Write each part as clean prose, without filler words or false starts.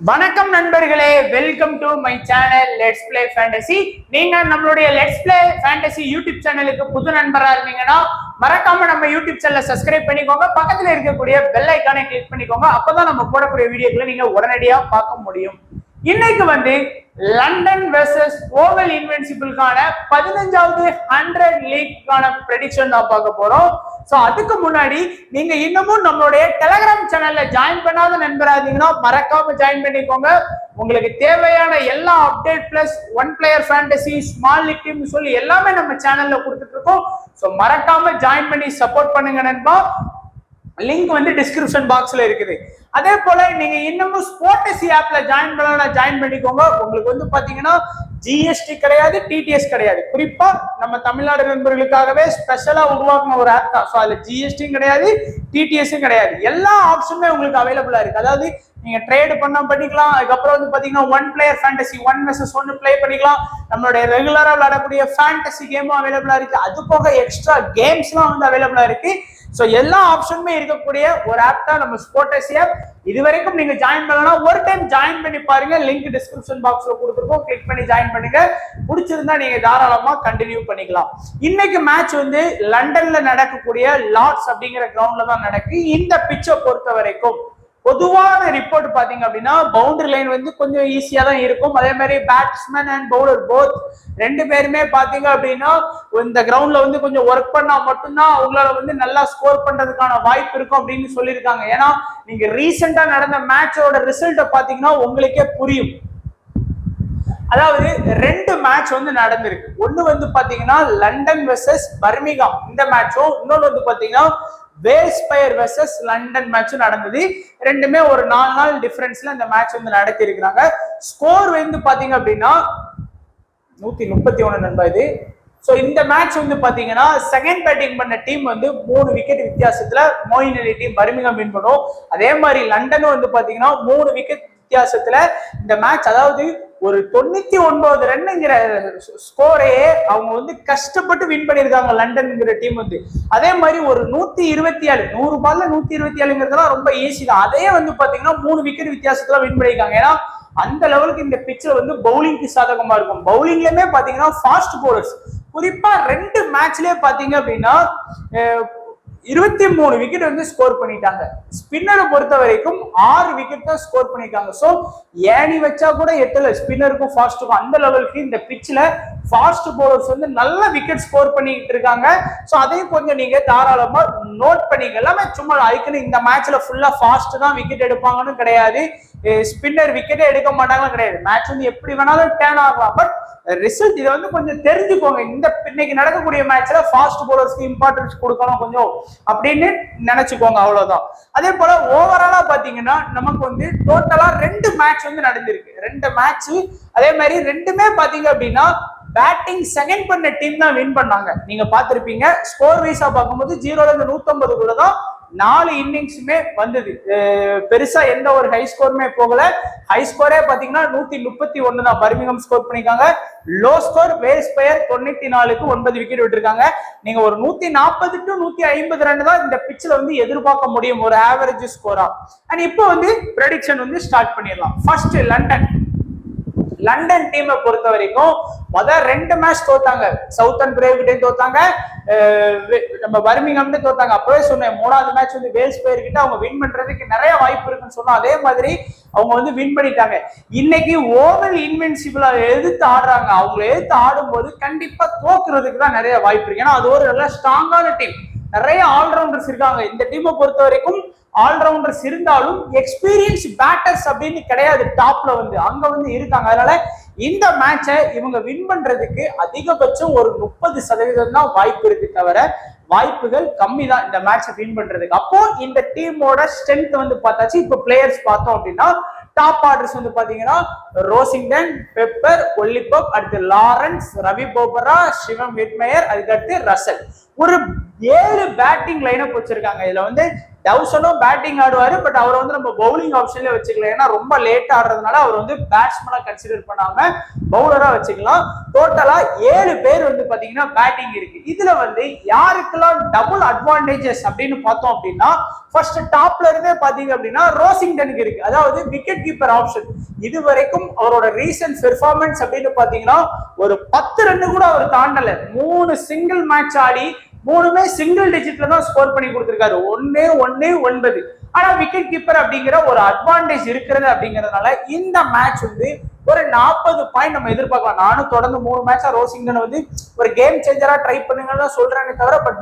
வணக்கம் நண்பர்களே, welcome to my channel let's play fantasy. நீங்க நம்மளுடைய லெட்ஸ் பிளே ஃபேண்டசி யூடியூப் சேனலுக்கு புது நண்பரா இருந்தீங்கன்னா மறக்காம நம்ம யூடியூப் சேனலை சப்ஸ்கிரைப் பண்ணிக்கோங்க. பக்கத்துல இருக்கக்கூடிய பெல் ஐக்கானை கிளிக் பண்ணிக்கோங்க. அப்பதான் நம்ம போடக்கூடிய வீடியோக்களை நீங்க உடனடியா பார்க்க முடியும். இன்னைக்கு லண்டன் வெர்சஸ் ஓவல் இன்வென்சிபிள்கான 15வது 100 லீக்கான ப்ரெடிக்ஷன் தான் பார்க்க போறோம். சோ அதுக்கு முன்னாடி நீங்க இன்னமும் நம்மளுடைய டெலிகிராம் சேனல்ல ஜாயின் பண்ணாத நண்பரா இருந்தீங்கன்னா மறக்காம ஜாயின் பண்ணிக்கோங்க. உங்களுக்கு தேவையான எல்லா update plus one player fantasy small league team சொல்லி எல்லாமே நம்ம சேனல்ல கொடுத்துட்டு இருக்கோம். சோ மறக்காம ஜாயின் பண்ணி சப்போர்ட் பண்ணுங்க நண்பா. லிங்க் டிஸ்கிரிப்ஷன் பாக்ஸ்ல இருக்குது. அதே போல நீங்க இன்னமும் ஸ்போர்டசி ஆப்ல ஜாயின் பண்ணலாம், ஜாயின் பண்ணிக்கோங்க. உங்களுக்கு பாத்தீங்கன்னா ஜிஎஸ்டி கிடையாது, டிடிஎஸ் கிடையாது. குறிப்பா நம்ம தமிழ்நாடு நண்பர்களுக்காகவே ஸ்பெஷலா உருவாக்குன ஒரு ஆப் தான். ஸோ அதுல ஜிஎஸ்டியும் கிடையாது, டிடிஎஸும் கிடையாது. எல்லா ஆப்ஷனுமே உங்களுக்கு அவைலபிளா இருக்கு. அதாவது நீங்க ட்ரேட் பண்ணிக்கலாம். அதுக்கப்புறம் பாத்தீங்கன்னா one player fantasy 1 vs 1 play பண்ணிக்கலாம். நம்மளுடைய ரெகுலரா விளையாடக்கூடிய ஃபேண்டசி கேமும் அவைலபிளா இருக்கு. அது போக எக்ஸ்ட்ரா கேம்ஸ்லாம் அவைலபிளா இருக்கு. சோ எல்லா ஆப்ஷனுமே இருக்கக்கூடிய ஒரு ஆப் தான் நம்ம ஸ்போர்டசி ஆப். இது வரைக்கும் நீங்க ஜாயின் பண்ணலாம், ஒரு டைம் ஜாயின் பண்ணி பாருங்க. லிங்க் டிஸ்கிரிப்ஷன் பாக்ஸ்ல கொடுத்துருக்கோம், கிளிக் பண்ணி ஜாயின் பண்ணுங்க. பிடிச்சிருந்தா நீங்க தாராளமா கண்டினியூ பண்ணிக்கலாம். இன்னைக்கு மேட்ச் லண்டன்ல நடக்கக்கூடிய லார்ட்ஸ் அப்படிங்கிற கிரவுண்ட்ல தான் நடக்கு. இந்த பிச்சை பொறுத்த வரைக்கும் பொதுவான ரிப்போர்ட் பாத்தீங்க அப்படின்னா பவுண்டரி லைன் கொஞ்சம் ஈஸியா தான் இருக்கும். அதே மாதிரி பேட்ஸ்மேன் அண்ட் பவுலர் போத் ரெண்டு பேருமே பாத்தீங்க அப்படின்னா இந்த கிரவுண்ட்ல கொஞ்சம் ஒர்க் பண்ணா மட்டும்தான் அவங்களால நல்லா ஸ்கோர் பண்றதுக்கான வாய்ப்பு இருக்கும் அப்படின்னு சொல்லியிருக்காங்க. ஏன்னா நீங்க ரீசெண்டா நடந்த மேட்சோட ரிசல்ட்டை பாத்தீங்கன்னா உங்களுக்கே புரியும். அதாவது ரெண்டு மேட்ச் நடந்திருக்கு. ஒண்ணு பாத்தீங்கன்னா லண்டன் வெர்சஸ் பர்மிங்ஹாம் இந்த மேட்சும், இன்னொன்னு பாத்தீங்கன்னா வேல்ஸ்பயர் வெர்சஸ் லண்டன் மேட்ச் நடந்தது. ரெண்டுமே ஒரு 4 நாள் டிஃபரன்ஸ்ல இந்த மேட்ச் நடத்தி இருக்கிறாங்க. ஸ்கோர் பாத்தீங்க அப்படின்னா 131 நண்பா இது. சோ இந்த மேட்ச் பாத்தீங்கன்னா செகண்ட் பேட்டிங் பண்ண டீம் 3 விக்கெட் வித்தியாசத்துல மோயின் அலி டீம் பர்மிங்ஹாம் வின் பண்ணும். அதே மாதிரி லண்டனும் பாத்தீங்கன்னா 3 விக்கெட் வித்தியாசத்துல இந்த மேட்ச், அதாவது ஒரு 99 ரன்ங்கிற ஸ்கோரையே அவங்க கஷ்டப்பட்டு வின் பண்ணிருக்காங்க லண்டன்ங்கிற டீம். அதே மாதிரி ஒரு 127 100 பால்ல 127ங்கிறதுலாம் ரொம்ப ஈஸி தான். அதே பாத்தீங்கன்னா 3 விக்கெட் வித்தியாசத்துல வின் பண்ணிருக்காங்க. ஏன்னா அந்த லெவலுக்கு இந்த பிட்ச்ல பவுலிங்க்கு சாதகமா இருக்கும். பவுலிங்லயுமே பாத்தீங்கன்னா ஃபாஸ்ட் பவுலர்ஸ், குறிப்பா 2 மேட்ச்லயே பாத்தீங்க அப்படின்னா 23 விக்கெட் ஸ்கோர் பண்ணிட்டாங்க. ஸ்பின்னரை பொறுத்த வரைக்கும் 6 விக்கெட் தான் ஸ்கோர் பண்ணிருக்காங்க. சோ ஏணி வச்சா கூட எட்டல ஸ்பின்னருக்கும் ஃபாஸ்ட்டுக்கும். அந்த லெவலுக்கு இந்த பிட்ச்ல ஃபாஸ்ட் பவுலர்ஸ் நல்ல விக்கெட் ஸ்கோர் பண்ணிட்டு இருக்காங்க. சோ அதையும் கொஞ்சம் நீங்க தாராளமா நோட் பண்ணிக்க. எல்லாமே சும்மா அதுக்குன்னு இந்த மேட்ச்ல ஃபுல்லா ஃபாஸ்ட் தான் விக்கெட் எடுப்பாங்கன்னு கிடையாது, ஸ்பின்னர் விக்கெட்டே எடுக்க மாட்டாங்கன்னு கிடையாது. மேட்ச் எப்படி வேணாலும் டேர்ன் ஆகலாம். பட் ரிசல்ட் இதை கொஞ்சம் தெரிஞ்சுக்கோங்க. இந்த இன்னைக்கு நடக்கக்கூடிய மேட்ச்ல ஃபாஸ்ட் பவுலர்ஸ்க்கு இம்பார்ட்டன்ஸ் கொடுக்கணும் கொஞ்சம் அப்படின்னு நினைச்சுக்கோங்க, அவ்வளவுதான். அதே போல ஓவராலா பாத்தீங்கன்னா நமக்கு டோட்டலா 2 மேட்ச் நடந்திருக்கு. 2 மேட்ச் அதே மாதிரி ரெண்டுமே பாத்தீங்க அப்படின்னா பேட்டிங் செகண்ட் பண்ண டீம் தான் வின் பண்ணாங்க. நீங்க பாத்திருப்பீங்க. ஸ்கோர் வைஸா பார்க்கும்போது 0ல இருந்து 150 தான் 4 இன்னிங்ஸுமே வந்தது. பெருசா எந்த ஒரு ஹை ஸ்கோருமே போகல. ஹை ஸ்கோரே பாத்தீங்கன்னா 131 தான் பர்மிங்ஹாம் ஸ்கோர் பண்ணிருக்காங்க. லோ ஸ்கோர் வேல்ஸ்பயர் 94க்கு 9 விக்கெட் விட்டுருக்காங்க. நீங்க ஒரு 140 to 150 ரன் தான் இந்த பிட்ச்ல எதிர்பார்க்க முடியும் ஒரு ஆவரேஜ் ஸ்கோரா. அண்ட் இப்போ ப்ரெடிக்ஷன் ஸ்டார்ட் பண்ணிடலாம். ஃபர்ஸ்ட் லண்டன் டீமை பொறுத்த வரைக்கும் முதல் 2 மேட்ச் தோத்தாங்க. சவுத்தர்ன் பிரேவ் கிட்டே தோத்தாங்க, நம்ம பர்மிங்ஹாம் தோத்தாங்க. அப்பவே சொன்னேன் 3வது மேட்ச் வேல்ஸ்பயர் கிட்ட அவங்க வின் பண்றதுக்கு நிறைய வாய்ப்பு இருக்குன்னு சொன்னோம். அதே மாதிரி அவங்க வின் பண்ணிட்டாங்க. இன்னைக்கு ஓவல் இன்வென்சிபிளா எதிர்த்து ஆடுறாங்க. அவங்களை எதிர்த்து ஆடும்போது கண்டிப்பா தோக்குறதுக்கு தான் நிறைய வாய்ப்பு இருக்கு. ஏன்னா அது ஒரு நல்ல ஸ்ட்ராங்கான டீம், நிறைய ஆல்ரவுண்டர்ஸ் இருக்காங்க. இந்த டீமை பொறுத்த வரைக்கும் ஆல்ரவுண்டர்ஸ் இருந்தாலும் எக்ஸ்பீரியன்ஸ் பேட்டர்ஸ் அப்படின்னு கிடையாது. டாப்ல அங்க இருக்காங்க. அதனால இந்த மேட்சை இவங்க வின் பண்றதுக்கு அதிகபட்சம் ஒரு 30% தான் வாய்ப்பு இருக்கு, தவிர வாய்ப்புகள் கம்மி தான் இந்த மேட்சை வின் பண்றதுக்கு. அப்போ இந்த டீமோட ஸ்ட்ரென்த் பார்த்தாச்சு. இப்போ பிளேயர்ஸ் பார்த்தோம் அப்படின்னா டாப் ஆர்டர்ஸ் பாத்தீங்கன்னா ரோசிங்டன், பெப்பர், ஒல்லிபப், அடுத்து லாரன்ஸ், ரவி போபரா, சிவம் விட்மேயர், அதுக்கடுத்து ரசல். ஒரு 7 பேட்டிங் லைனப் வச்சிருக்காங்க. இதுல டவுசனும் பேட்டிங் ஆடுவாரு, பட் அவர் வந்து நம்ம பவுலிங் ஆப்ஷன்ல வச்சுக்கலாம். ஏன்னா ரொம்ப லேட் ஆடுறதுனால அவர் வந்து பேட்ஸ்மேனா கன்சிடர் பண்ணாம பவுலரா வச்சுக்கலாம். டோட்டலா 7 பேர் வந்து பாத்தீங்கன்னா பேட்டிங் இருக்கு. இதுல வந்து யாருக்கெல்லாம் டபுள் அட்வான்டேஜஸ் அப்படின்னு பார்த்தோம் அப்படின்னா, ஃபர்ஸ்ட் டாப்ல இருந்தே பாத்தீங்க அப்படின்னா ரோசிங்டனுக்கு இருக்கு. அதாவது விக்கெட் கீப்பர் ஆப்ஷன். இது வரைக்கும் அவரோட ரீசன்ட் பெர்ஃபார்மன்ஸ் அப்படின்னு பாத்தீங்கன்னா ஒரு 10 ரன் கூட அவர் தாண்டல. 3 சிங்கிள் மேட்ச் ஆடி 3மே சிங்கிள் டிஜிட்ல தான் ஸ்கோர் பண்ணி கொடுத்திருக்காரு. 1-1-9. ஆனா விக்கெட் கீப்பர் அப்படிங்கிற ஒரு அட்வான்டேஜ் இருக்கிறது அப்படிங்கறதுனால இந்த மேட்ச் வந்து ஒரு 40 பாயிண்ட் நம்ம எதிர்பார்க்கலாம். நானும் தொடர்ந்து 3 மேட்சா ரோசிங்டன் வந்து ஒரு கேம் சேஞ்சரா ட்ரை பண்ணுங்கன்னு சொல்றேன்னு தவிர, பட்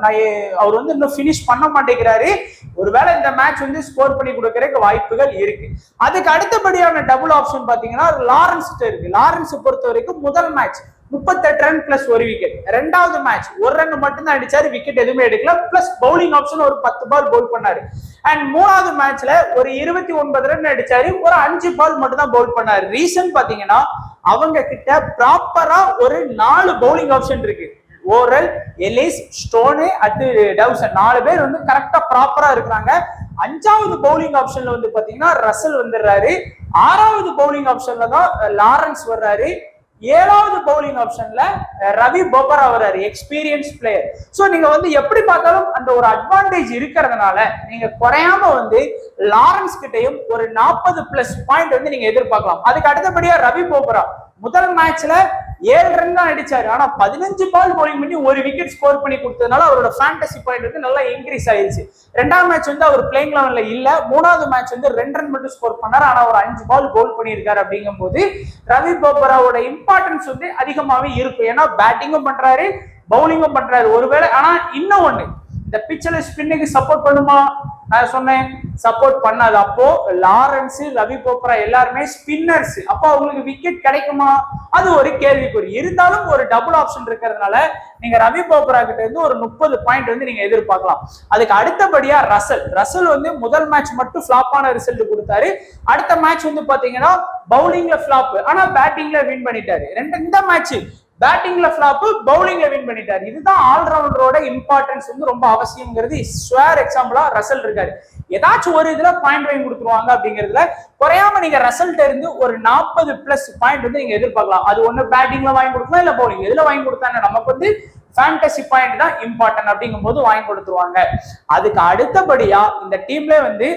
அவர் வந்து இன்னும் பினிஷ் பண்ண மாட்டேங்கிறாரு. ஒருவேளை இந்த மேட்ச் வந்து ஸ்கோர் பண்ணி கொடுக்கறதுக்கு வாய்ப்புகள் இருக்கு. அதுக்கு அடுத்தபடியான டபுள் ஆப்ஷன் பாத்தீங்கன்னா லாரன்ஸ் இருக்கு. லாரன்ஸ் பொறுத்த வரைக்கும் முதல் மேட்ச் 38 ரன் பிளஸ் 1 விக்கெட். ரெண்டாவது மேட்ச் 1 ரன் மட்டும் தான் அடிச்சாரு, விக்கெட் எதுவுமே எடுக்கல. பிளஸ் பவுலிங் ஆப்ஷன் ஒரு 10 பால் பவுல் பண்ணாரு. அண்ட் மூணாவது மேட்ச்ல ஒரு 29 ரன் அடிச்சாரு, ஒரு 5 பால் மட்டும் தான் பவுல் பண்ணாரு. ரீசன் பாத்தீங்கன்னா அவங்க கிட்ட ப்ராப்பரா ஒரு 4 பவுலிங் ஆப்ஷன் இருக்கு. ஓரல், எலிஸ், ஸ்டோனு, அட் டவுசன் 4 பேர் வந்து கரெக்டா ப்ராப்பரா இருக்கிறாங்க. 5வது பவுலிங் ஆப்ஷன்ல வந்து பாத்தீங்கன்னா ரசல் வந்துடுறாரு. 6வது பவுலிங் ஆப்ஷன்ல தான் லாரன்ஸ் வர்றாரு. 7வது பவுலிங் ஆப்ஷன்ல ரவி போபரா வர்றாரு, எக்ஸ்பீரியன்ஸ் பிளேயர். சோ நீங்க வந்து எப்படி பார்த்தாலும் அந்த ஒரு அட்வான்டேஜ் இருக்கிறதுனால நீங்க குறையாம வந்து லாரன்ஸ் கிட்டையும் ஒரு 40 பிளஸ் பாயிண்ட் வந்து நீங்க எதிர்பார்க்கலாம். அதுக்கு அடுத்தபடியா ரவி போபரா முதல் மேட்ச்ல 7 ரன் தான் அடிச்சாரு. ஆனா 15 பால் பவுலிங் பண்ணி ஒரு விக்கெட் ஸ்கோர் பண்ணி கொடுத்ததுனால அவரோட ஃபேண்டசி பாயிண்ட் வந்து நல்லா இன்க்ரீஸ் ஆயிருச்சு. ரெண்டாவது மேட்ச் வந்து அவர் பிளேயிங் லெவன்ல இல்ல. மூணாவது மேட்ச் வந்து 2 ரன் மட்டும் ஸ்கோர் பண்ணாரு. ஆனா ஒரு 5 பால் பவுல் பண்ணியிருக்காரு. அப்படிங்கும் போது ரவி போபராவோட இம்பார்ட்டன்ஸ் வந்து அதிகமாவே இருக்கும். ஏன்னா பேட்டிங்கும் பண்றாரு, பவுலிங்கும் பண்றாரு. ஒருவேளை ஆனா இன்னும் ஒண்ணு, இந்த பிச்சில் ஸ்பின்னுக்கு சப்போர்ட் பண்ணுமா? நான் சொன்னேன் சப்போர்ட் பண்ணாது. அப்போ லாரன்ஸ், ரவி போபரா எல்லாருமே ஸ்பின்னர்ஸ். அப்போ அவங்களுக்கு விக்கெட் கிடைக்குமா? அது ஒரு கேள்விக்குறி. இருந்தாலும் ஒரு டபுள் ஆப்ஷன் இருக்கிறதுனால நீங்க ரவி போபரா கிட்ட இருந்து ஒரு 30 பாயிண்ட் வந்து நீங்க எதிர்பார்க்கலாம். அதுக்கு அடுத்தபடியா ரசல் வந்து முதல் மேட்ச் மட்டும் ஃபிளாப்பான ரிசல்ட் கொடுத்தாரு. அடுத்த மேட்ச் வந்து பாத்தீங்கன்னா பவுலிங்ல ஃபிளாப், ஆனா பேட்டிங்ல வின் பண்ணிட்டாரு. இந்த மேட்ச் பேட்டிங்ல ஃபிளாப், பவுலிங்ல வின் பண்ணிட்டாரு. இதுதான் ஆல்ரவுண்டரோட இம்பார்ட்டன்ஸ் வந்து ரொம்ப அவசியம்ங்கிறது ஸ்வேர் எக்ஸாம்பிளா ரசல் இருக்காரு. ஏதாச்சும் ஒரு இதுல பாயிண்ட் வாங்கி கொடுத்துருவாங்க அப்படிங்கிறதுல குறையாம நீங்க ரசல்ட் இருந்து ஒரு 40 பிளஸ் பாயிண்ட் வந்து நீங்க எதிர்பார்க்கலாம். அது ஒண்ணு பேட்டிங்ல வாங்கி கொடுக்கலாம், இல்ல பவுலிங் எதுல வாங்கி கொடுத்தாங்க நமக்கு வந்து ஃபேண்டசி பாயிண்ட் தான் இம்பார்ட்டன்ட் அப்படிங்கும் போது வாங்கி கொடுத்துருவாங்க. அதுக்கு அடுத்தபடியா இந்த டீம்ல வந்து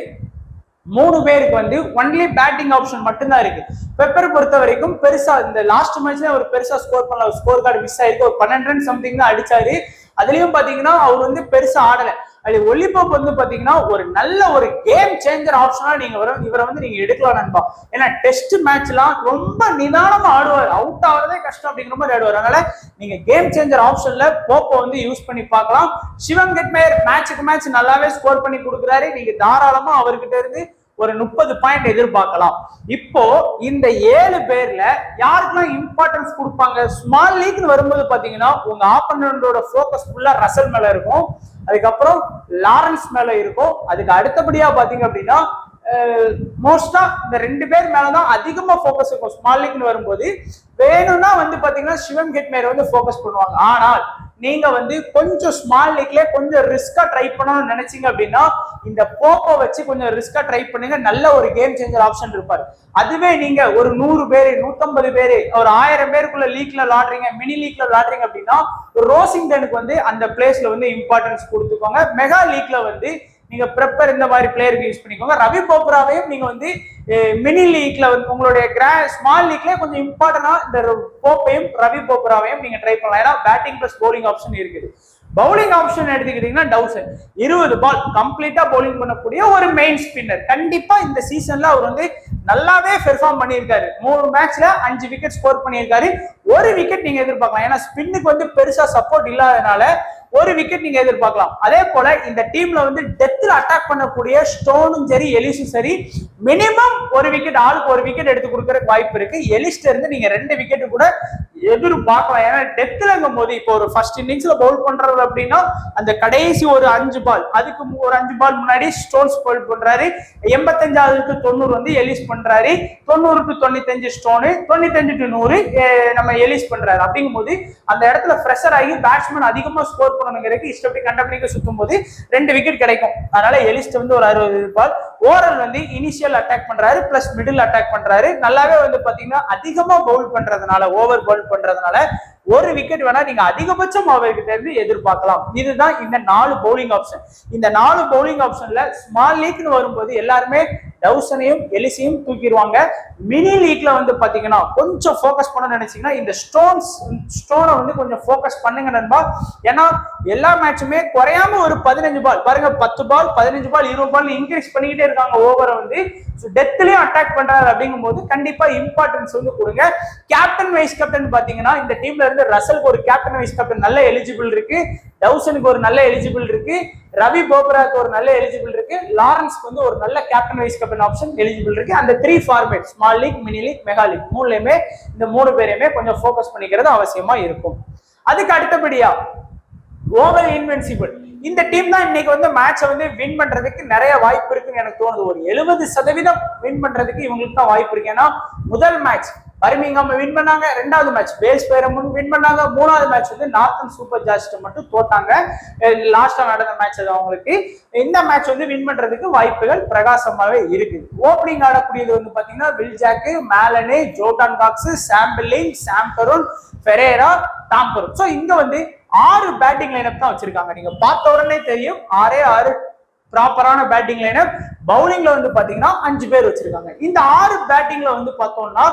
3 பேருக்கு வந்து ஒன்லி பேட்டிங் ஆப்ஷன் மட்டும்தான் இருக்கு. பெப்பர் பொறுத்த வரைக்கும் பெருசா இந்த லாஸ்ட் மேட்ச்ல ஒரு பெருசா ஸ்கோர் பண்ணல, ஸ்கோர் கார்டு மிஸ் ஆயிருக்கு. ஒரு 12 ரன் சம்திங் தான் அடிச்சாரு. அதுலயும் பாத்தீங்கன்னா அவர் வந்து பெருசா ஆடல. அது ஒலிபோப் வந்து பாத்தீங்கன்னா ஒரு நல்ல ஒரு கேம் சேஞ்சர் ஆப்ஷனா நீங்க இவரை வந்து நீங்க எடுக்கலாம் நண்பா. ஏன்னா டெஸ்ட் மேட்ச்லாம் ரொம்ப நிதானமா ஆடுவார், அவுட் ஆகிறதே கஷ்டம் அப்படிங்கிற மாதிரி ஆடுவார். அதனால நீங்க கேம் சேஞ்சர் ஆப்ஷன்ல போப்போ வந்து யூஸ் பண்ணி பார்க்கலாம். சிவம் கெட்மேயர் மேட்சுக்கு மேட்ச் நல்லாவே ஸ்கோர் பண்ணி கொடுக்குறாரு. நீங்க தாராளமா அவர்கிட்ட இருந்து ஒரு 30 பாயிண்ட் எதிர்பார்க்கலாம். இப்போ இந்த 7 பேர்ல யாருக்கெல்லாம் இம்பார்ட்டன்ஸ் கொடுப்பாங்க? ஸ்மால் லீக்னு வரும்போது பாத்தீங்கன்னா உங்க ஆப்பனண்டோட ஃபோக்கஸ் ஃபுல்லா ரசல் மேல இருக்கும், அதுக்கப்புறம் லாரன்ஸ் மேல இருக்கும். அதுக்கு அடுத்தபடியா பாத்தீங்க அப்படின்னா மோஸ்டா இந்த 2 பேர் மேலதான் அதிகமா போக்கஸ் இருக்கும். ஸ்மால் லீக்னு வரும்போது வேணும்னா வந்து பாத்தீங்கன்னா சிவம் கெட்மேயர் வந்து போக்கஸ் பண்ணுவாங்க. ஆனால் நீங்க வந்து கொஞ்சம் ஸ்மால் லீக்ல கொஞ்சம் ரிஸ்கா ட்ரை பண்ணணும்னு நினைச்சீங்க அப்படின்னா இந்த போப்போ வச்சு கொஞ்சம் ரிஸ்கா ட்ரை பண்ணுங்க. நல்ல ஒரு கேம் சேஞ்சர் ஆப்ஷன் இருப்பாரு. அதுவே நீங்க ஒரு 100 பேரு 150 பேரு ஒரு 1000 பேருக்குள்ள லீக்ல விளாடுறீங்க, மினி லீக்ல விளாடுறீங்க அப்படின்னா ரோசிங்டனுக்கு வந்து அந்த பிளேஸ்ல வந்து இம்பார்ட்டன்ஸ் கொடுத்துக்கோங்க. மெகா லீக்ல வந்து நீங்க ப்ரெப்பர் இந்த மாதிரி பிளேயருக்கு யூஸ் பண்ணிக்கோங்க. ரவி போப்ராவையும் நீங்க வந்து மினி லீக்ல வந்து உங்களுடைய ஸ்மால் லீக்ல கொஞ்சம் இம்பார்ட்டன்டா இந்த போப்பையும் ரவி போப்ராவையும் நீங்க ட்ரை பண்ணலாம். ஏன்னா பேட்டிங் பிளஸ் பவுலிங் ஆப்ஷன் இருக்குது. பவுலிங் ஆப்ஷன் எடுத்துக்கிட்டீங்கன்னா டவுசன் 20 பால் கம்ப்ளீட்டா பவுலிங் பண்ணக்கூடிய ஒரு மெயின் ஸ்பின்னர். கண்டிப்பா இந்த சீசன்ல அவர் வந்து நல்லாவே பெர்ஃபார்ம் பண்ணியிருக்காரு. 3 மேட்ச்ல 5 விக்கெட் ஸ்கோர் பண்ணியிருக்காரு. ஒரு விக்கெட் நீங்க எதிர்பார்க்கலாம். ஏன்னா ஸ்பின்னுக்கு வந்து பெருசா சப்போர்ட் இல்லாதனால ஒரு விக்கெட் நீங்க எதிர்பார்க்கலாம். அதே போல இந்த டீம்ல வந்து டெத்ல அட்டாக் பண்ணக்கூடிய ஸ்டோனும் சரி எலிஸும் சரி மினிமம் ஒரு விக்கெட், ஆளுக்கு ஒரு விக்கெட் எடுத்து கொடுக்கறதுக்கு வாய்ப்பு இருக்கு. எலிஸ்ட இருந்து நீங்க 2 விக்கெட் கூட எதிர்பார்க்கலாம். ஏன்னா டெத்லங்கும் போது இப்போ ஒரு ஃபர்ஸ்ட் இன்னிங்ஸ்ல பவுல் பண்றது அப்படின்னா அந்த கடைசி ஒரு 5 பால், அதுக்கு ஒரு 5 பால் முன்னாடி ஸ்டோன்ஸ் பவுல் பண்றாரு. 85க்கு 90 வந்து எலிஸ் பண்றாரு. 90க்கு 95 ஸ்டோனு, 95 to 100 நம்ம எலிஸ் பண்றாரு. அப்படிங்கும்போது அந்த இடத்துல ஃப்ரெஷர் ஆகி பேட்ஸ்மேன் அதிகமா ஸ்கோர் பண்ணணுங்கிறதுக்கு இஷ்டப்படி கண்டபடிக்க சுத்தும் போது 2 விக்கெட் கிடைக்கும். அதனால எலிஸ்ட் வந்து ஒரு 60 பால் ஓவரால் வந்து இனிஷியல் அட்டாக் பண்றாரு பிளஸ் மிடில் அட்டாக் பண்றாரு. நல்லாவே வந்து பாத்தீங்கன்னா அதிகமா பவுல் பண்றதுனால ஓவர் பவுல் பண்றதுனால ஒரு விக்கெட் வேணா நீங்க அதிகபட்சம் அவர்கிட்ட இருந்து எதிர்பார்க்கலாம். இதுதான் இந்த 4 பவுலிங் ஆப்ஷன். இந்த 4 பவுலிங் ஆப்ஷன்ல ஸ்மால் லீக்னு வரும்போது எல்லாருமே டவுசனையும் எலிசையும் தூக்கிடுவாங்க. மினி லீக்ல வந்து பாத்தீங்கன்னா கொஞ்சம் ஃபோக்கஸ் பண்ண நினைச்சீங்கன்னா இந்த ஸ்டோனை வந்து கொஞ்சம் ஃபோக்கஸ் பண்ணுங்க நண்பா. ஏன்னா எல்லா மேட்சுமே குறையாம ஒரு 15 பால் பாருங்க, 10 பால் 15 பால் 20 பால் இன்க்ரீஸ் பண்ணிக்கிட்டே இருக்காங்க. ஓவரை வந்து டெத்லயும் அட்டாக் பண்றாரு. அப்படிங்கும் போது கண்டிப்பா இம்பார்ட்டன்ஸ் வந்து கொடுங்க. கேப்டன் வைஸ் கேப்டன் பாத்தீங்கன்னா இந்த டீம்ல இருந்து ரசலுக்கு ஒரு கேப்டன் வைஸ் கேப்டன் நல்ல எலிஜிபிள் இருக்கு, டவுசனுக்கு ஒரு நல்ல எலிஜிபிள் இருக்கு, ரவி போப்ராக்கு ஒரு நல்ல எலிஜிபிள் இருக்கு, லாரன்ஸ்க்கு வந்து ஒரு நல்ல captain vice captain option eligible இருக்கு. அந்த 3 format small league, mini league, mega league மூணுலயுமே இந்த 3 பேரையுமே கொஞ்சம் ஃபோக்கஸ் பண்ணிக்கிறது அவசியமா இருக்கும். அதுக்கு அடுத்தபடியா ஓவர் இன்வென்சிபிள் இந்த டீம் தான் இன்னைக்கு வந்து மேட்சை வந்து வின் பண்றதுக்கு நிறைய வாய்ப்பு இருக்குன்னு எனக்கு தோணுது. ஒரு 70% வின் பண்றதுக்கு இவங்களுக்கு தான் வாய்ப்பு இருக்கு. ஏன்னா முதல் மேட்ச் பர்மிங்ஹாம் வின் பண்ணாங்க, 2வது மேட்ச் வேல்ஸ் பேரமுன் வின் பண்ணாங்க, 3வது மேட்ச் வந்து நார்த்தன் சூப்பர் ஜாஸ்ட் மட்டும் தோத்தாங்க. லாஸ்டா நடந்த மேட்ச் அது அவங்களுக்கு. இந்த மேட்ச் வந்து வின் பண்றதுக்கு வாய்ப்புகள் பிரகாசமாவே இருக்கு. ஓப்பனிங் ஆடக்கூடியது வந்து பாத்தீங்கன்னா வில் ஜாக், மேலனே, Jordan Cox, Sam Billings, Sam Curran, Ferreira, Tom Curran. So இங்க வந்து 6 பேட்டிங் லைனப் தான் வச்சிருக்காங்க. நீங்க பார்த்த உடனே தெரியும் 6 ப்ராப்பரான பேட்டிங் லைனப். பவுலிங்ல வந்து பாத்தீங்கன்னா 5 பேர் வச்சிருக்காங்க. இந்த 6 பேட்டிங்ல வந்து பார்த்தோம்னா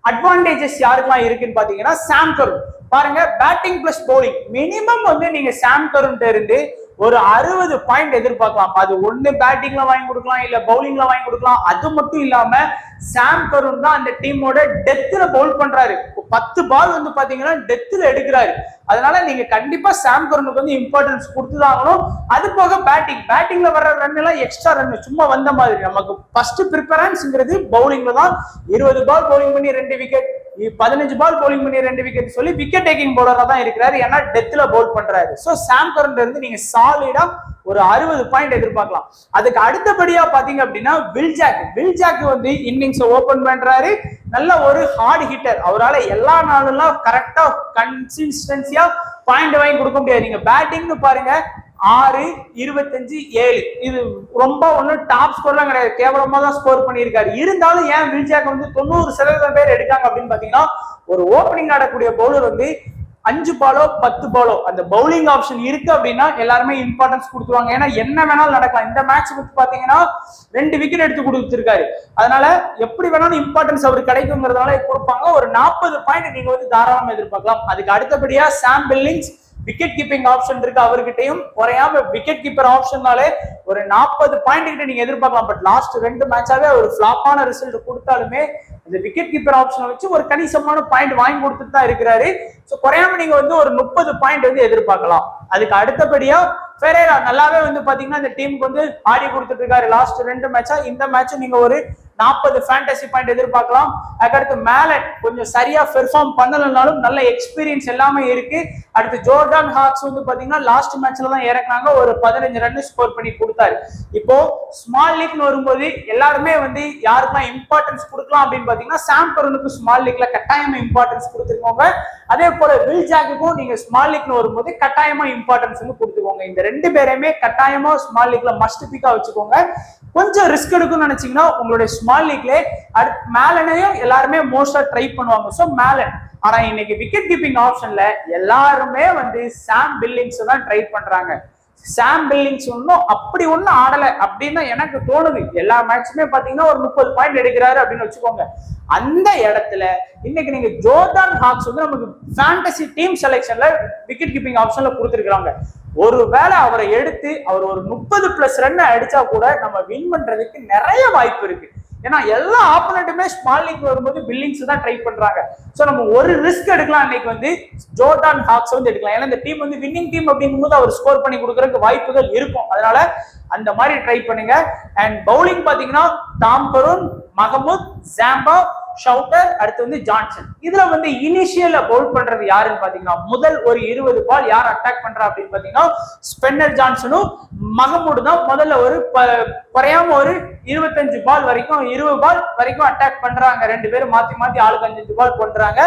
அட்வான்டேஜஸ் யாருக்கெல்லாம் இருக்குன்னு பாத்தீங்கன்னா சாம் கருண் பாருங்க, பேட்டிங் பிளஸ் பவுலிங் மினிமம் வந்து நீங்க சாம் கருண் இருந்து ஒரு 60 பாயிண்ட் எதிர்பார்க்கலாம். அது ஒண்ணு பேட்டிங்ல வாங்கி கொடுக்கலாம், இல்ல பவுலிங்ல வாங்கி கொடுக்கலாம். அது மட்டும் இல்லாம சாம் கருண் தான் அந்த டீமோட டெத்ல பவுல் பண்றாரு. 10 பால் வந்து பாத்தீங்கன்னா டெத்ல எடுக்கிறாரு. அதனால நீங்க கண்டிப்பா சாம் கருணுக்கு வந்து இம்பார்ட்டன்ஸ் கொடுத்துதாகணும். அது போக பேட்டிங்ல வர்ற ரன் எல்லாம் எக்ஸ்ட்ரா ரன் சும்மா வந்த மாதிரி. நமக்கு ஃபர்ஸ்ட் ப்ரிஃபரன்ஸ்ங்கிறது பவுலிங்ல தான். 20 பால் பவுலிங் பண்ணி 2 விக்கெட், 15 பால் பவுலிங் பண்ணி 2 விக்கெட் சொல்லி விக்கெட் டேக்கிங் பவுலரா தான் இருக்கிறாரு. ஏன்னா டெத்ல பவுல் பண்றாரு. சோ சாம் கருண்ல இருந்து நீங்க சாலிடா ஒரு 60 பாயிண்ட் எதிர்பார்க்கலாம். அதுக்கு அடுத்தபடியா பாத்தீங்க அப்படின்னா வில் ஜாக் வந்து இன்னிங்ஸ் ஓபன் பண்றாரு. நல்ல ஒரு ஹார்ட் ஹிட்டர். அவரால் எல்லா நாளும் கரெக்டா கன்சிஸ்டன்சியா பாயிண்ட் வாங்கி கொடுக்க முடியாது. நீங்க பேட்டிங்னு பாருங்க 6, 25, 7 இது ரொம்ப ஒன்னும் டாப் ஸ்கோர்லாம் கிடையாது, கேவலமா தான் ஸ்கோர் பண்ணியிருக்காரு. இருந்தாலும் ஏன் வில் ஜாக் வந்து 90% பேர் எடுக்காங்க அப்படின்னு பாத்தீங்கன்னா ஒரு ஓப்பனிங் ஆடக்கூடிய பவுலர் வந்து 5 பாலோ 10 பாலோ அந்த பவுலிங் ஆப்ஷன் இருக்கு அப்படின்னா எல்லாருமே இம்பார்ட்டன்ஸ் கொடுத்துருவாங்க. ஏன்னா என்ன வேணாலும் நடக்கலாம். இந்த மேட்ச் வந்து பாத்தீங்கன்னா 2 விக்கெட் எடுத்து கொடுத்துருக்காரு. அதனால எப்படி வேணாலும் இம்பார்ட்டன்ஸ் அவருக்கு கிடைக்குங்கிறதுனால கொடுப்பாங்க. ஒரு 40 பாயிண்ட் நீங்க வந்து தாராளமா எதிர்பார்க்கலாம். அதுக்கு அடுத்தபடியா Sam Billings wicket keeping option இருக்கு அவர்கிட்டையும். குறையாம விக்கெட் கீப்பர் ஆப்ஷன்னாலே ஒரு 40 பாயிண்ட் கிட்ட நீங்க எதிர்பார்க்கலாம். பட் லாஸ்ட் 2 மேட்சாவே ஒரு ஃபிளாப்பான ரிசல்ட் கொடுத்தாலுமே இந்த விக்கெட் கீப்பர் ஆப்ஷனை வச்சு ஒரு கணிசமான பாயிண்ட் வாங்கி கொடுத்துட்டு தான் இருக்கிறாரு. சோ குறையாம நீங்க வந்து ஒரு 30 பாயிண்ட் வந்து எதிர்பார்க்கலாம். அதுக்கு அடுத்தபடியா ஃபெரேரா நல்லாவே வந்து பாத்தீங்கன்னா இந்த டீமுக்கு வந்து ஆடி கொடுத்துட்டு இருக்காரு. லாஸ்ட் 2 மேட்சா இந்த மேட்ச் நீங்க ஒரு 40 ஃபேண்டசி பாயிண்ட் எதிர்பார்க்கலாம். அதுக்கடுத்து மேலட் கொஞ்சம் சரியா பெர்ஃபார்ம் பண்ணலனாலும் நல்ல எக்ஸ்பீரியன்ஸ் எல்லாமே இருக்கு. அடுத்து ஜோர்டான் ஹாக்ஸ் வந்து பாத்தீங்கன்னா லாஸ்ட் மேட்ச்ல தான் இறக்குனாங்க, ஒரு 15 ரன் ஸ்கோர் பண்ணி கொடுத்தாரு. இப்போ ஸ்மால் லீக்னு வரும்போது எல்லாருமே வந்து யாருக்கெல்லாம் இம்பார்ட்டன்ஸ் கொடுக்கலாம் அப்படின்னு பாத்தீங்கன்னா சாம் கருணுக்கு ஸ்மால் லீக்ல கட்டாயமா இம்பார்ட்டன்ஸ் கொடுத்துருக்கோங்க. அதே போல வில் ஜாக்குக்கும் நீங்க ஸ்மால் லீக்னு வரும்போது கட்டாயமா இம்பார்ட்டன்ஸ் வந்து கொடுத்துக்கோங்க. இந்த 2 பேரையுமே கட்டாயமா ஸ்மால் லீக்ல மஸ்ட் பிக்கா வச்சுக்கோங்க. கொஞ்சம் ரிஸ்க் எடுக்கணும்னு நினைச்சீங்கன்னா உங்களுடைய ஸ்மால் லீக்ல மேலனையும் எல்லாருமே மோஸ்டா ட்ரை பண்ணுவாங்க. சோ மேலன் ஆனா இன்னைக்கு விக்கெட் கீப்பிங் ஆப்ஷன்ல எல்லாருமே வந்து சாம் பில்லிங்ஸ் தான் ட்ரை பண்றாங்க. சாம் பில்லிங்ஸ் அப்படி ஒன்னும் ஆடல அப்படின்னு எனக்கு தோணுது. எல்லா மேட்சுமே பாத்தீங்கன்னா ஒரு 30 பாயிண்ட் எடுக்கிறாரு அப்படின்னு வச்சுக்கோங்க. அந்த இடத்துல இன்னைக்கு நீங்க ஜோர்டான் ஹாக்ஸ் வந்து நமக்கு ஃபேண்டசி டீம் செலெக்ஷன்ல விக்கெட் கீப்பிங் ஆப்ஷன்ல கொடுத்துருக்காங்க. ஒருவேளை அவரை எடுத்து அவர் ஒரு 30+ ரன் அடிச்சா கூட நம்ம வின் பண்றதுக்கு நிறைய வாய்ப்பு இருக்கு. ஏன்னா எல்லா ஆப்போனன்ட்டுமே ஸ்மால் லீக் வரும்போது பில்லிங்ஸ் தான் ட்ரை பண்றாங்க. சோ நம்ம ஒரு ரிஸ்க் எடுக்கலாம். இன்னைக்கு வந்து ஜோர்டான் ஹாக்ஸ் வந்து எடுக்கலாம். ஏன்னா இந்த டீம் வந்து வின்னிங் டீம் அப்படிங்கும்போது அவர் ஸ்கோர் பண்ணி கொடுக்கறதுக்கு வாய்ப்புகள் இருக்கும். அதனால அந்த மாதிரி ட்ரை பண்ணுங்க. அண்ட் பவுலிங் பாத்தீங்கன்னா டாம் கருண், மஹமூத், ஜாம்பா, ஷவுட்டர், அடுத்து வந்து ஜான்சன். இதுல வந்து இனிஷியல்ல பவுல் பண்றது யாருன்னு பாத்தீங்கன்னா முதல் ஒரு 20 பால் யார் அட்டாக் பண்றா அப்படின்னு பாத்தீங்கன்னா ஸ்பென்னர் ஜான்சனும் மகமூடு தான் முதல்ல ஒரு குறையாம ஒரு 25 பால் வரைக்கும் 20 பால் வரைக்கும் அட்டாக் பண்றாங்க. ரெண்டு பேரும் மாத்தி மாத்தி ஆளுக்கு 5 பால் பண்றாங்க.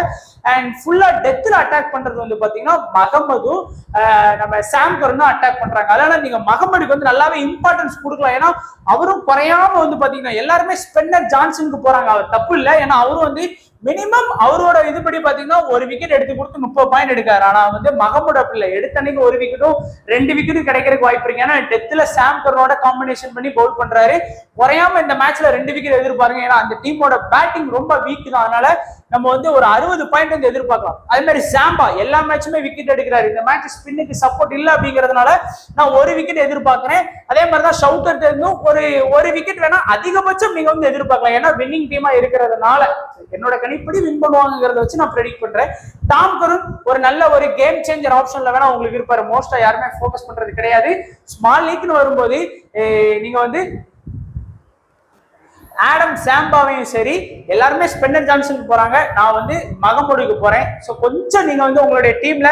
அண்ட் ஃபுல்லா டெத்ல அட்டாக் பண்றது வந்து பாத்தீங்கன்னா மகமதும் நம்ம சாம் கரன் தான் அட்டாக் பண்றாங்க. அதனால நீங்க மகமதுக்கு வந்து நல்லாவே இம்பார்ட்டன்ஸ் கொடுக்கலாம். ஏன்னா அவரும் குறையாம வந்து பாத்தீங்கன்னா எல்லாருமே ஸ்பென்னர் ஜான்சனுக்கு போறாங்க. அவர் தப்பு இல்லை, ஏன்னா அவரும் வந்து மினிமம் அவரோட இதுபடி பாத்தீங்கன்னா ஒரு விக்கெட் எடுத்து கொடுத்து 30 பாயிண்ட் எடுக்காரு. ஆனா வந்து மகமூட் அப்படி இல்லை, எடுத்த அன்னைக்கு ஒரு விக்கெட்டும் 2 விக்கெட்டும் கிடைக்கிறதுக்கு வாய்ப்பு இருக்கு. ஏன்னா டெத்ல சாம் கரனோட காம்பினேஷன் பண்ணி பவுல் பண்றாரு. குறையாம இந்த மேட்ச்ல 2 விக்கெட் எதிர்பாருங்க. ஏன்னா அந்த டீமோட பேட்டிங் ரொம்ப வீக் தான். அதனால நம்ம வந்து ஒரு 60 பாயிண்ட் வந்து எதிர்பார்க்கலாம். அதே மாதிரி சாம்பா எல்லா மேட்சுமே விக்கெட் எடுக்கிறாரு. இந்த மேட்ச் ஸ்பின்னுக்கு சப்போர்ட் இல்லை அப்படிங்கிறதுனால நான் ஒரு விக்கெட் எதிர்பார்க்கிறேன். அதே மாதிரிதான் ஷவுட்டர் இருந்தும் ஒரு விக்கெட் வேணா அதிகபட்சம் நீங்க வந்து எதிர்பார்க்கலாம். ஏன்னா வின்னிங் டீமா இருக்கிறதுனால என்னோட கணிப்படி வின் பண்ணுவாங்கிறத வச்சு நான் ப்ரெடிக்ட் பண்றேன். டாம் கரன் ஒரு நல்ல ஒரு கேம் சேஞ்சர் ஆப்ஷன்ல வேணா உங்களுக்கு இருப்பாரு. மோஸ்டா யாருமே ஃபோக்கஸ் பண்றது கிடையாது. ஸ்மால் லீக்னு வரும்போது நீங்க வந்து ஆடம் சாம்பாவையும் சரி எல்லாருமே ஸ்பென்னர் ஜான்சனுக்கு போறாங்க. நான் வந்து மகமூடுக்கு போறேன். ஸோ கொஞ்சம் நீங்க வந்து உங்களுடைய டீம்ல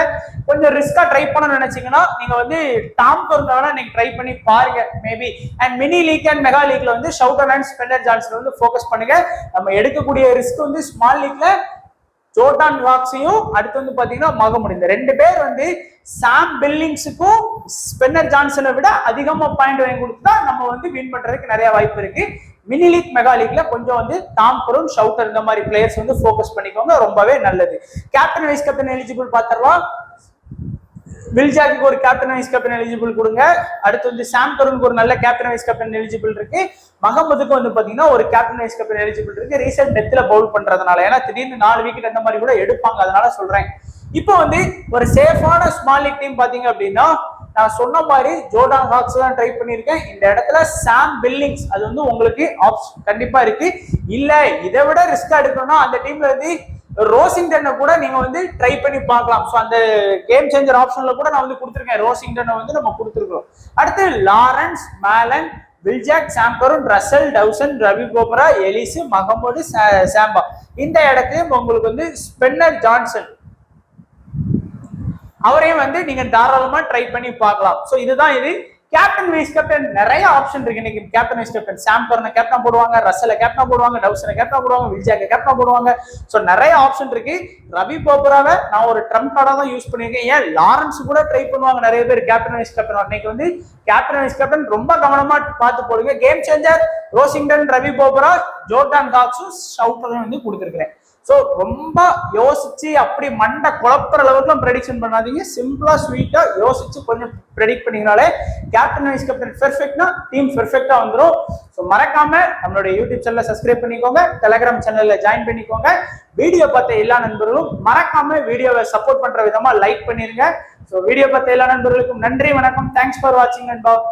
கொஞ்சம் ரிஸ்கா ட்ரை பண்ண நினைச்சீங்கன்னா நீங்க வந்து டாம் கரன் வேணா நீங்க ட்ரை பண்ணி பாருங்க maybe. And mini league and mega லீக்ல வந்து ஷவுட்டர் அண்ட் ஸ்பென்னர் ஜான்சன் வந்து ஃபோக்கஸ் பண்ணுங்க. நம்ம எடுக்கக்கூடிய ரிஸ்க் வந்து ஸ்மால் லீக்ல ஜோர்டான் வாக்ஸையும் அடுத்து வந்து பாத்தீங்கன்னா மகமூடு, இந்த 2 பேர் வந்து சாம் பில்லிங்ஸுக்கும் ஸ்பென்னர் ஜான்சனை விட அதிகமா பாயிண்ட் வாங்கி கொடுத்தா நம்ம வந்து வின் பண்றதுக்கு நிறைய வாய்ப்பு இருக்கு. மினி லீக் மெகா லீக்ல கொஞ்சம் வந்து டாம் கரன் ஷவுட்டர் இந்த மாதிரி பிளேயர்ஸ் வந்து ஃபோக்கஸ் பண்ணிக்கோங்க, ரொம்பவே நல்லது. கேப்டன் வைஸ் கேப்டன் எலிஜிபிள் பாத்திரலாம். வில்ஜாக்கு ஒரு கேப்டன் வைஸ் கேப்டன் எலிஜிபிள் கொடுங்க. அடுத்து வந்து சாம் கரனுக்கு ஒரு நல்ல கேப்டன் வைஸ் கேப்டன் எலிஜிபிள் இருக்கு. மகமதுக்கு வந்து பாத்தீங்கன்னா ஒரு கேப்டன் வைஸ் கேப்டன் எலிஜிபிள் இருக்கு. ரீசெண்ட் டெத்ல பவுல் பண்றதுனால, ஏன்னா திடீர்னு 4 விக்கெட் அந்த மாதிரி கூட எடுப்பாங்க, அதனால சொல்றேன். இப்போ வந்து ஒரு சேஃபான ஸ்மால் லீக் டீம் பாத்தீங்க அப்படின்னா நான் சொன்ன மாதிரி ஜோர்டான் ஹாக்ஸ் தான் ட்ரை பண்ணியிருக்கேன். இந்த இடத்துல சாம் பில்லிங்ஸ் அது வந்து உங்களுக்கு ஆப்ஷன் கண்டிப்பா இருக்கு. இல்ல இதை விட ரிஸ்கா எடுக்கணும்னா அந்த டீம்ல வந்து ரோசிங்டனை கூட நீங்க வந்து ட்ரை பண்ணி பார்க்கலாம். ஸோ அந்த கேம் சேஞ்சர் ஆப்ஷன்ல கூட நான் வந்து கொடுத்துருக்கேன். ரோசிங்டனை வந்து நம்ம கொடுத்துருக்கோம். அடுத்து லாரன்ஸ், மேலன், வில்ஜாக், சாம் கரன், ரசல், டவுசன், ரவி கோபரா, எலிசு, மகமூடு, சாம்பா. இந்த இடத்துலயும் உங்களுக்கு வந்து ஸ்பென்னர் ஜான்சன் அவரையும் வந்து நீங்க தாராளமா ட்ரை பண்ணி பார்க்கலாம். ஸோ இதுதான் இது. கேப்டன் வைஸ் கேப்டன் நிறைய ஆப்ஷன் இருக்கு. இன்னைக்கு கேப்டன் வைஸ் கேப்டன் சாம் கரனை கேப்டன் போடுவாங்க, ரசலை கேப்டன் போடுவாங்க, டவுசனை கேப்டன் போடுவாங்க, வில்ஜாக்கை கேப்டன் போடுவாங்க. ஸோ நிறைய ஆப்ஷன் இருக்கு. ரவி போபராவை நான் ஒரு ட்ரம்ப் கார்டா தான் யூஸ் பண்ணியிருக்கேன். ஏன் லாரன்ஸ் கூட ட்ரை பண்ணுவாங்க நிறைய பேர் கேப்டன் வைஸ் கேப்டன். இன்னைக்கு வந்து கேப்டன் வைஸ் கேப்டன் ரொம்ப கவனமா பார்த்து போடுங்க. Game changer Rossington, Ravi Bopara, Jordan ஹாக்ஸும் ஷவுட்டரும் வந்து கொடுத்துருக்கிறேன். ஸோ ரொம்ப யோசிச்சு அப்படி மண்டை குழப்புற அளவுக்கு ப்ரெடிக்ஷன் பண்ணாதீங்க. சிம்பிளா ஸ்வீட்டா யோசிச்சு கொஞ்சம் ப்ரெடிக்ட் பண்ணீங்கனாலே கேப்டன் வைஸ் கேப்டன் பெர்ஃபெக்ட்னா டீம் பெர்ஃபெக்டா வந்துடும். ஸோ மறக்காம நம்மளுடைய யூடியூப் சேனலை சப்ஸ்கிரைப் பண்ணிக்கோங்க, டெலிகிராம் சேனல்ல ஜாயின் பண்ணிக்கோங்க. வீடியோ பார்த்த எல்லா நண்பர்களும் மறக்காம வீடியோவை சப்போர்ட் பண்ற விதமா லைக் பண்ணிருங்க. ஸோ வீடியோ பார்த்த எல்லா நண்பர்களுக்கும் நன்றி, வணக்கம். தேங்க்ஸ் ஃபார் வாட்சிங் அண்ட் பாய்.